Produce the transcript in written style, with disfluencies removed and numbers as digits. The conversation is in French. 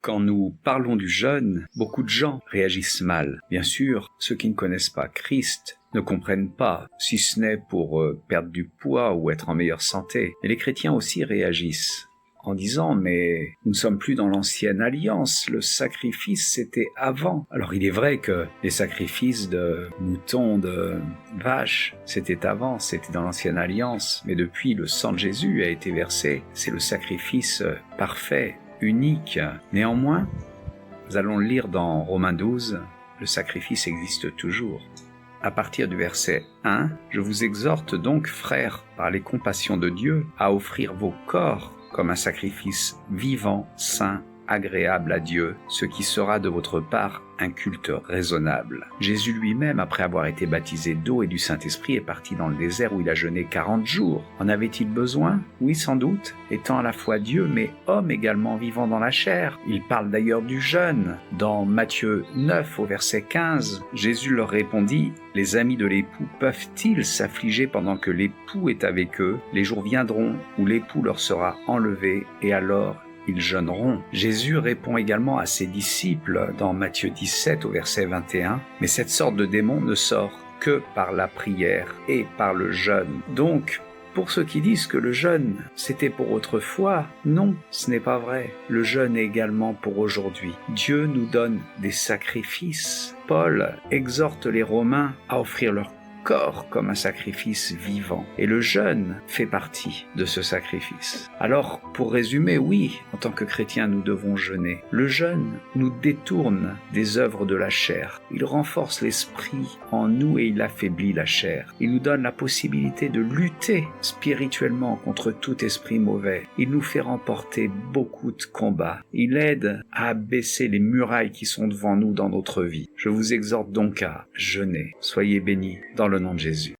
Quand nous parlons du jeûne, beaucoup de gens réagissent mal. Bien sûr, ceux qui ne connaissent pas Christ ne comprennent pas, si ce n'est pour perdre du poids ou être en meilleure santé. Et les chrétiens aussi réagissent en disant « mais nous ne sommes plus dans l'ancienne alliance, le sacrifice c'était avant ». Alors il est vrai que les sacrifices de moutons, de vaches, c'était avant, c'était dans l'ancienne alliance, mais depuis le sang de Jésus a été versé, c'est le sacrifice parfait, unique. Néanmoins, nous allons le lire dans Romains 12, le sacrifice existe toujours. À partir du verset 1, je vous exhorte donc, frères, par les compassions de Dieu, à offrir vos corps comme un sacrifice vivant, saint, agréable à Dieu, ce qui sera de votre part un culte raisonnable. Jésus lui-même, après avoir été baptisé d'eau et du Saint-Esprit, est parti dans le désert où il a jeûné 40 jours. En avait-il besoin? Oui, sans doute, étant à la fois Dieu, mais homme également vivant dans la chair. Il parle d'ailleurs du jeûne. Dans Matthieu 9, au verset 15, Jésus leur répondit « Les amis de l'époux peuvent-ils s'affliger pendant que l'époux est avec eux? Les jours viendront où l'époux leur sera enlevé, et alors ils jeûneront. » Jésus répond également à ses disciples dans Matthieu 17 au verset 21, « Mais cette sorte de démon ne sort que par la prière et par le jeûne. » Donc, pour ceux qui disent que le jeûne, c'était pour autrefois, non, ce n'est pas vrai. Le jeûne est également pour aujourd'hui. Dieu nous donne des sacrifices. Paul exhorte les Romains à offrir leur corps comme un sacrifice vivant. Et le jeûne fait partie de ce sacrifice. Alors, pour résumer, oui, en tant que chrétiens, nous devons jeûner. Le jeûne nous détourne des œuvres de la chair. Il renforce l'esprit en nous et il affaiblit la chair. Il nous donne la possibilité de lutter spirituellement contre tout esprit mauvais. Il nous fait remporter beaucoup de combats. Il aide à abaisser les murailles qui sont devant nous dans notre vie. Je vous exhorte donc à jeûner. Soyez bénis dans le nom de Jésus.